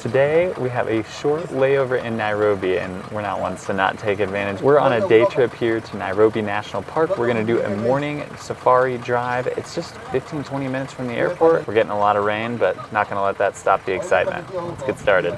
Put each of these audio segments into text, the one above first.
Today we have a short layover in Nairobi, and we're not ones to not take advantage. We're on a day trip here to Nairobi National Park. We're gonna do a morning safari drive. It's just 15-20 minutes from the airport. We're getting a lot of rain, but not gonna let that stop the excitement. Let's get started.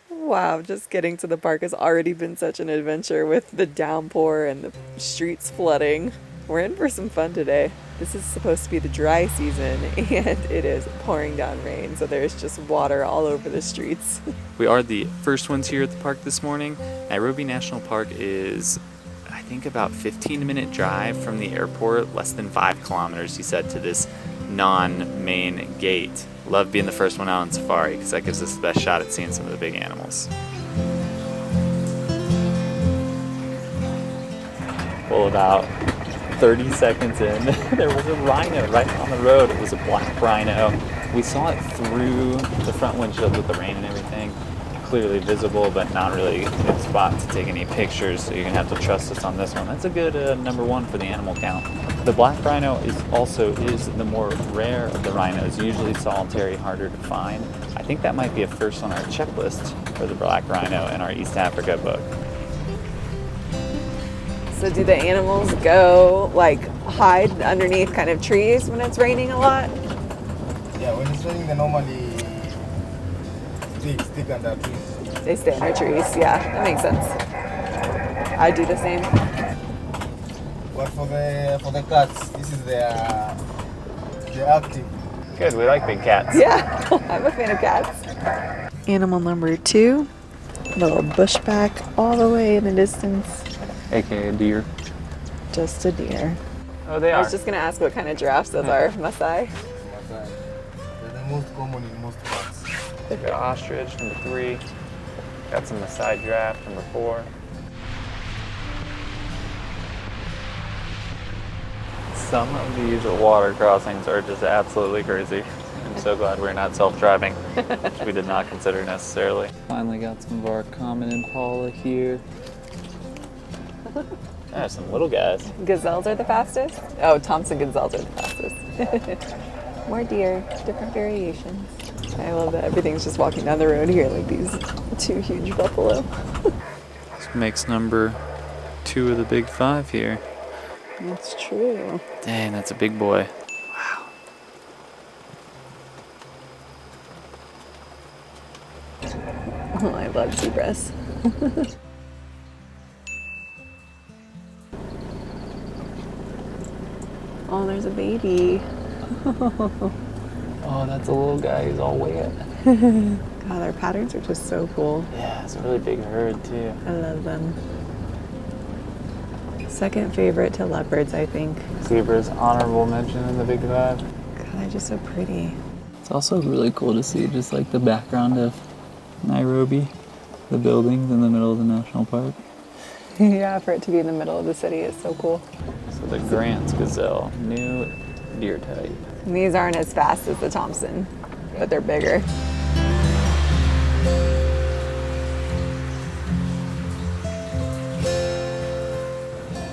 Wow, just getting to the park has already been such an adventure with the downpour and the streets flooding. We're in for some fun today. This is supposed to be the dry season and it is pouring down rain, so there's just water all over the streets. We are the first ones here at the park this morning. Nairobi National Park is, I think, about 15-minute drive from the airport, less than 5 kilometers, he said, to this non-main gate. Love being the first one out on safari because that gives us the best shot at seeing some of the big animals. Well, about 30 seconds in, there was a rhino right on the road. It was a black rhino. We saw it through the front windshield with the rain and everything. Clearly visible, but not really a good spot to take any pictures, so you're gonna have to trust us on this one. That's a good number 1 for the animal count. The black rhino is the more rare of the rhinos, usually solitary, harder to find. I think that might be a first on our checklist for the black rhino in our East Africa book. So do the animals go like hide underneath kind of trees when it's raining a lot? Yeah, when it's raining, they normally stick under trees. They stay under trees, yeah, that makes sense. I do the same. But for the cats, this is they're active. Good, we like big cats. Yeah, I'm a fan of cats. Animal number 2, little bushback all the way in the distance. AKA a deer. Just a deer. Oh, they are. I was just gonna ask what kind of giraffes those are, Maasai. They're the most common in most parts. Got ostrich, number 3. Got some Maasai giraffe, number 4. Some of these water crossings are just absolutely crazy. I'm so glad we're not self-driving, which we did not consider necessarily. Finally got some of our common impala here. There's some little guys. Gazelles are the fastest? Oh, Thompson gazelles are the fastest. More deer, different variations. I love that everything's just walking down the road here like these 2 huge buffalo. This makes number 2 of the big 5 here. That's true. Dang, that's a big boy. Wow. Oh, I love zebras. Oh, there's a baby. Oh, that's a little guy. He's all wet. God, their patterns are just so cool. Yeah, it's a really big herd too. I love them. Second favorite to leopards, I think. Zebras, honorable mention in the big 5. God, they're just so pretty. It's also really cool to see just like the background of Nairobi, the buildings in the middle of the national park. Yeah, for it to be in the middle of the city is so cool. So the Grant's gazelle, new deer type. And these aren't as fast as the Thompson, but they're bigger.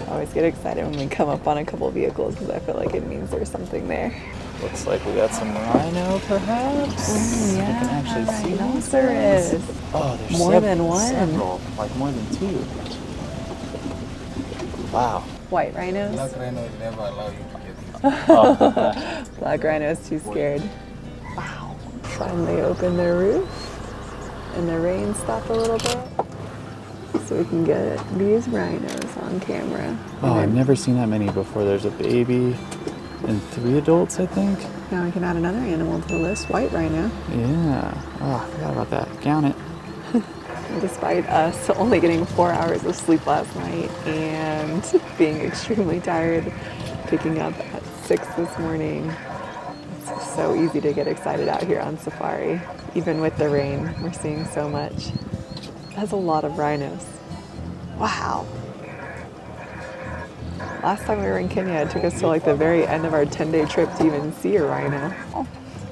I always get excited when we come up on a couple vehicles because I feel like it means there's something there. Looks like we got some rhino, perhaps. Oh, yeah, You can actually see these there guys. is. Oh, there's More than one. Several, like more than 2. Wow. White rhinos. Black rhino will never allow you to get it. Oh. Black rhino's too scared. Wow. And they open their roof and the rain stopped a little bit so we can get these rhinos on camera. Oh, I've never seen that many before. There's a baby and 3 adults, I think. Now we can add another animal to the list, white rhino. Yeah. Oh, I forgot about that. Count it. Despite us only getting 4 hours of sleep last night and being extremely tired, picking up at 6 this morning, it's so easy to get excited out here on safari. Even with the rain, we're seeing so much. That's a lot of rhinos. Wow. Last time we were in Kenya, it took us to like the very end of our 10-day trip to even see a rhino.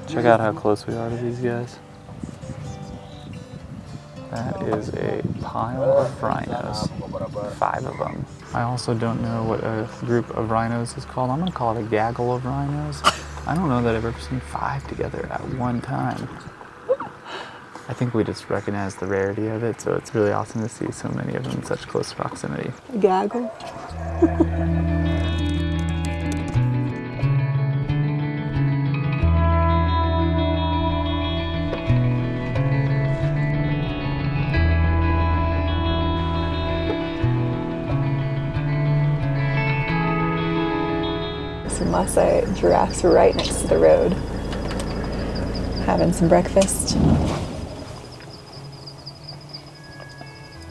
Check out how close we are to these guys. That is a pile of rhinos. 5 of them. I also don't know what a group of rhinos is called. I'm gonna call it a gaggle of rhinos. I don't know that I've ever seen 5 together at one time. I think we just recognize the rarity of it, so it's really awesome to see so many of them in such close proximity. A gaggle. Some Maasai giraffes right next to the road, having some breakfast.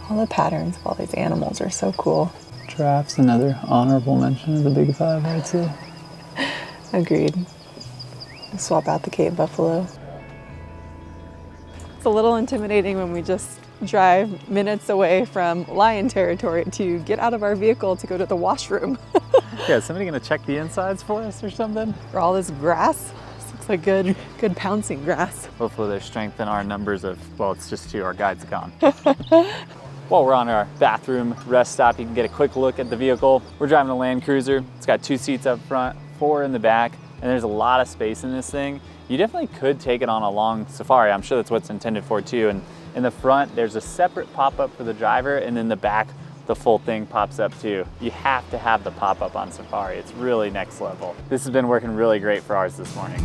All the patterns of all these animals are so cool. Giraffes, another honorable mention of the Big Five, I'd say. Agreed. Swap out the Cape buffalo. It's a little intimidating when we just drive minutes away from lion territory to get out of our vehicle to go to the washroom. Yeah, is somebody gonna check the insides for us or something? For all this grass. This looks like good pouncing grass. Hopefully there's strength in our numbers of, well, it's just two, our guide's gone. While we're on our bathroom rest stop, you can get a quick look at the vehicle. We're driving a Land Cruiser. It's got 2 seats up front, 4 in the back, and there's a lot of space in this thing. You definitely could take it on a long safari. I'm sure that's what it's intended for too. And in the front, there's a separate pop-up for the driver, and in the back, the full thing pops up too. You have to have the pop-up on safari. It's really next level. This has been working really great for ours this morning.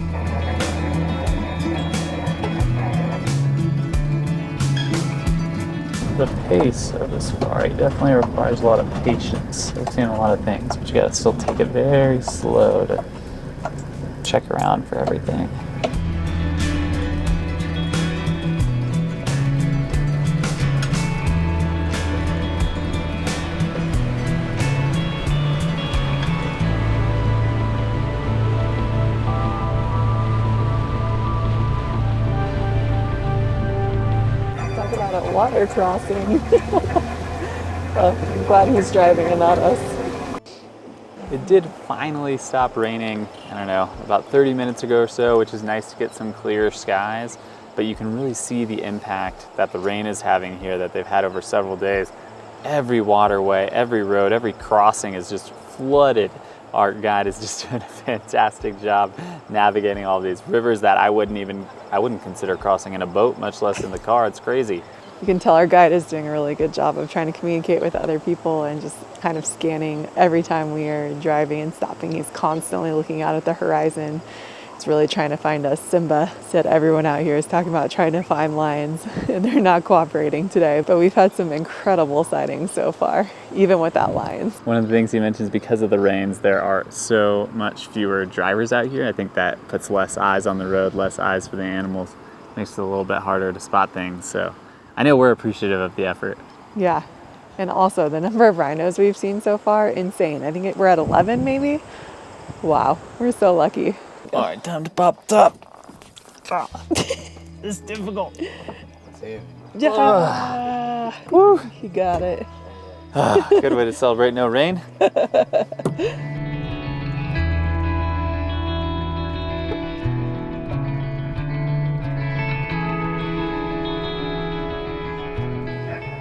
The pace of the safari definitely requires a lot of patience. I've seen a lot of things, but you gotta still take it very slow to check around for everything. Talk about a water crossing. Well, I'm glad he's driving and not us. It did finally stop raining, I don't know, about 30 minutes ago or so, which is nice to get some clear skies, but you can really see the impact that the rain is having here that they've had over several days. Every waterway, every road, every crossing is just flooded. Our guide is just doing a fantastic job navigating all these rivers that I wouldn't consider crossing in a boat, much less in the car. It's crazy. You can tell our guide is doing a really good job of trying to communicate with other people and just kind of scanning every time we are driving and stopping. He's constantly looking out at the horizon. He's really trying to find us. Simba said everyone out here is talking about trying to find lions and they're not cooperating today. But we've had some incredible sightings so far, even without lions. One of the things he mentions, because of the rains, there are so much fewer drivers out here. I think that puts less eyes on the road, less eyes for the animals. Makes it a little bit harder to spot things. So I know we're appreciative of the effort. Yeah. And also the number of rhinos we've seen so far, insane. I think we're at 11 maybe. Wow, we're so lucky. All right, time to pop top. It's difficult. Save. Yeah. Woo, you got it. Good way to celebrate no rain.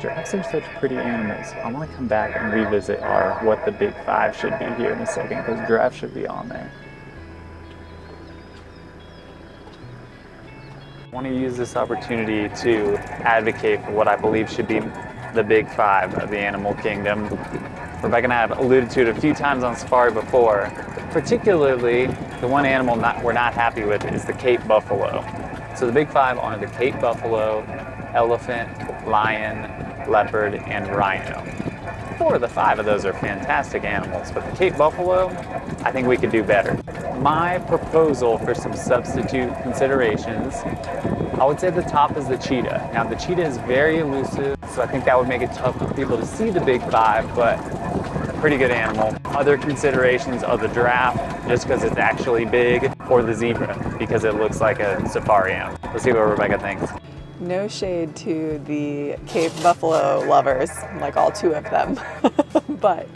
Giraffes are such pretty animals. I want to come back and revisit our what the Big Five should be here in a second, because giraffes should be on there. I want to use this opportunity to advocate for what I believe should be the Big Five of the animal kingdom. Rebecca and I have alluded to it a few times on safari before. Particularly, the one animal we're not happy with is the Cape buffalo. So the Big Five are the Cape buffalo, elephant, lion, leopard, and rhino. 4 of the 5 of those are fantastic animals, but the Cape buffalo, I think we could do better. My proposal for some substitute considerations, I would say the top is the cheetah. Now the cheetah is very elusive, so I think that would make it tough for people to see the Big Five, but a pretty good animal. Other considerations are the giraffe, just because it's actually big, or the zebra, because it looks like a safari animal. Let's see what Rebecca thinks. No shade to the Cape buffalo lovers, like all 2 of them, but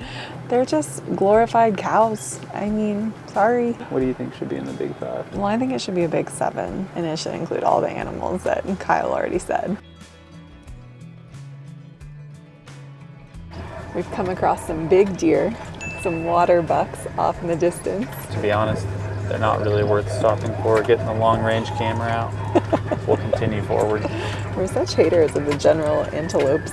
they're just glorified cows. I mean, sorry. What do you think should be in the Big Five? Well, I think it should be a big 7, and it should include all the animals that Kyle already said. We've come across some big deer, some water bucks off in the distance. To be honest, they're not really worth stopping for, getting the long range camera out. We'll continue continue forward. We're such haters of the general antelopes.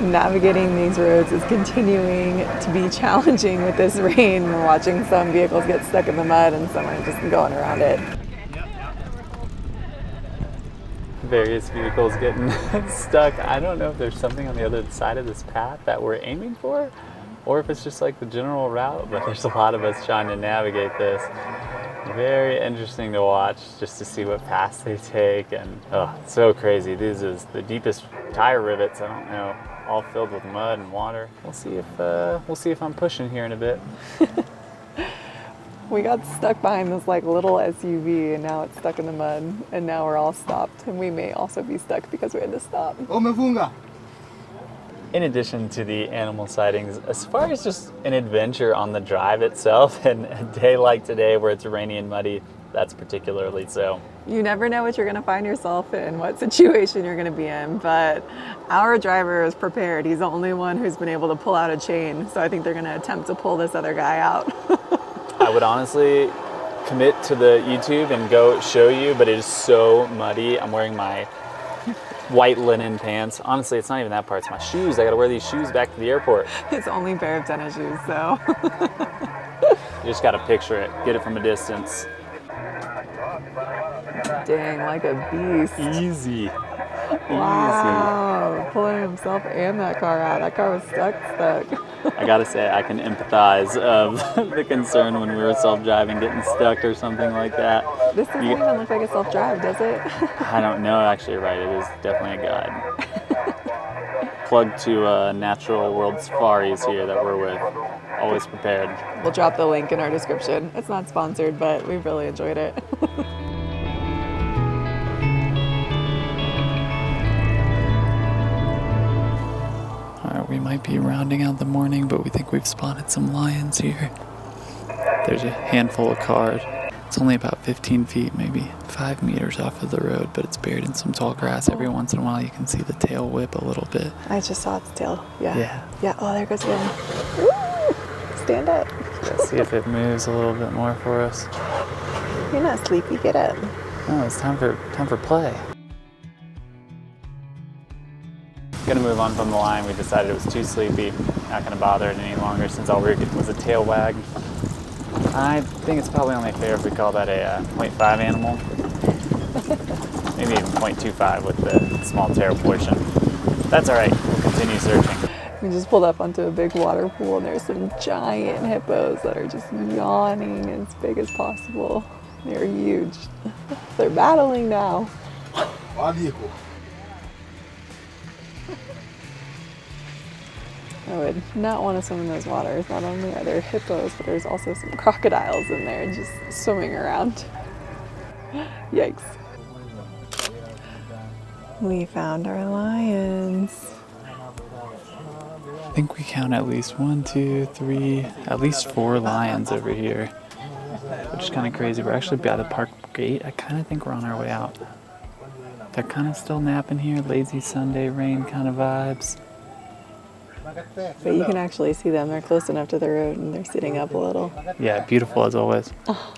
Navigating these roads is continuing to be challenging with this rain. We're watching some vehicles get stuck in the mud and some are just going around it. Various vehicles getting stuck. I don't know if there's something on the other side of this path that we're aiming for, or if it's just like the general route, but there's a lot of us trying to navigate this. Very interesting to watch, just to see what paths they take, and oh, so crazy. This is the deepest tire rivets, I don't know, all filled with mud and water. We'll see if I'm pushing here in a bit. We got stuck behind this like little SUV and now it's stuck in the mud and now we're all stopped and we may also be stuck because we had to stop. Oh, mefunga. In addition to the animal sightings, as far as just an adventure on the drive itself, and a day like today where it's rainy and muddy, that's particularly so. You never know what you're going to find yourself in, what situation you're going to be in, but our driver is prepared. He's the only one who's been able to pull out a chain, so I think they're going to attempt to pull this other guy out. I would honestly commit to the YouTube and go show you, but it is so muddy. I'm wearing my white linen pants. Honestly, it's not even that part, it's my shoes. I gotta wear these shoes back to the airport. It's only a pair of tennis shoes, so. You just gotta picture it, get it from a distance. Dang, like a beast. Easy. Wow, pulling himself and that car out. That car was stuck. I gotta say, I can empathize of the concern when we were self-driving, getting stuck or something like that. This doesn't even look like a self-drive, does it? I don't know, actually, you're right, it is definitely a guide. Plug to Natural World Safaris here that we're with. Always prepared. We'll drop the link in our description. It's not sponsored, but we've really enjoyed it. We might be rounding out the morning, but we think we've spotted some lions here. There's a handful of cars. It's only about 15 feet, maybe 5 meters off of the road, but it's buried in some tall grass. Every once in a while you can see the tail whip a little bit. I just saw its tail. Yeah. Yeah, oh, there goes again. Woo! Stand up. Let's see if it moves a little bit more for us. You're not sleepy, get up. Oh, it's time for play. Gonna move on from the line. We decided it was too sleepy. Not gonna bother it any longer since all we were getting was a tail wag. I think it's probably only fair if we call that a 0.5 animal. Maybe even 0.25 with the small tail portion. That's all right. We'll continue searching. We just pulled up onto a big water pool and there's some giant hippos that are just yawning as big as possible. They're huge. They're battling now. I would not want to swim in those waters. Not only are there hippos, but there's also some crocodiles in there just swimming around. Yikes. We found our lions. I think we count at least 1, 2, 3, at least 4 lions over here, which is kind of crazy. We're actually by the park gate. I kind of think we're on our way out. They're kind of still napping here, lazy Sunday rain kind of vibes. But you can actually see them. They're close enough to the road and they're sitting up a little. Yeah, beautiful as always. Oh.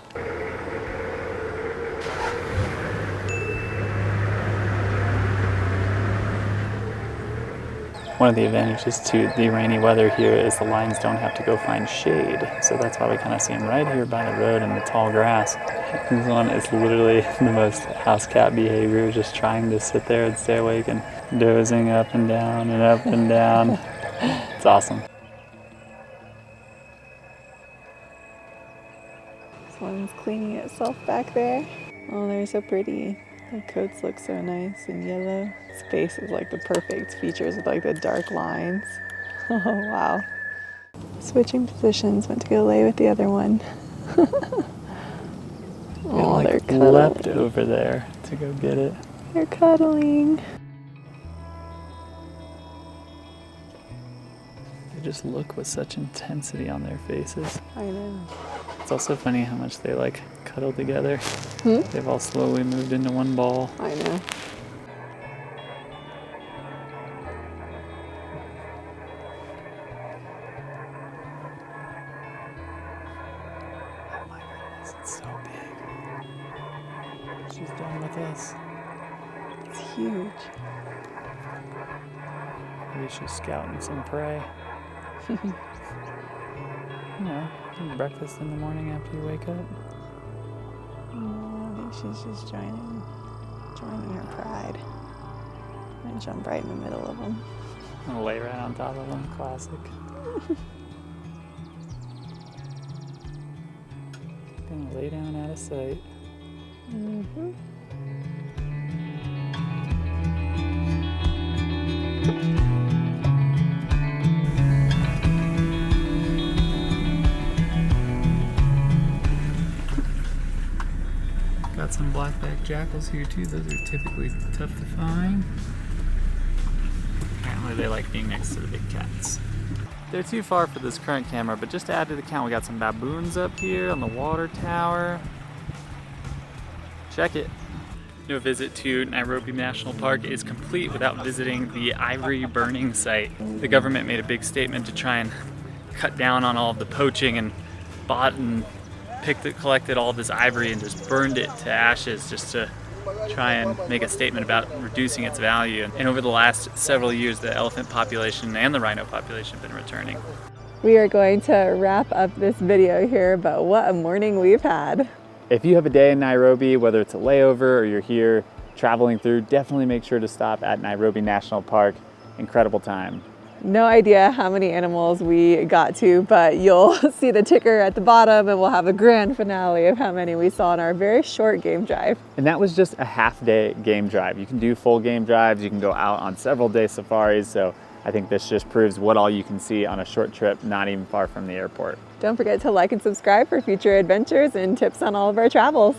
One of the advantages to the rainy weather here is the lions don't have to go find shade. So that's why we kind of see them right here by the road in the tall grass. This one is literally the most house cat behavior, just trying to sit there and stay awake and dozing up and down and up and down. It's awesome. This one's cleaning itself back there. Oh, they're so pretty. Their coats look so nice and yellow. Its face is like the perfect features with like the dark lines. Oh, wow. Switching positions, went to go lay with the other one. Oh, like they're cuddling. leapt over there to go get it. They're cuddling. They just look with such intensity on their faces. I know. It's also funny how much they like cuddle together. Hmm? They've all slowly moved into one ball. I know. Oh my goodness, it's so big. she's done with us. It's huge. Maybe she's scouting some prey. You know, breakfast in the morning after you wake up. No, I think she's just joining her pride. And jump right in the middle of them. I'll lay right on top of them. Classic. Gonna lay down out of sight. Mm-hmm. Got some blackback jackals here too. Those are typically tough to find. Apparently they like being next to the big cats. They're too far for this current camera, but just to add to the count, we got some baboons up here on the water tower. Check it. No visit to Nairobi National Park is complete without visiting the Ivory burning site. The government made a big statement to try and cut down on all of the poaching and bought and collected all this ivory and just burned it to ashes just to try and make a statement about reducing its value. And over the last several years, the elephant population and the rhino population have been returning. We are going to wrap up this video here, but what a morning we've had. If you have a day in Nairobi, whether it's a layover or you're here traveling through, definitely make sure to stop at Nairobi National Park. Incredible time. No idea how many animals we got to, but you'll see the ticker at the bottom and we'll have a grand finale of how many we saw in our very short game drive. And that was just a half-day game drive. You can do full game drives, you can go out on several day safaris, so I think this just proves what all you can see on a short trip, not even far from the airport. Don't forget to like and subscribe for future adventures and tips on all of our travels.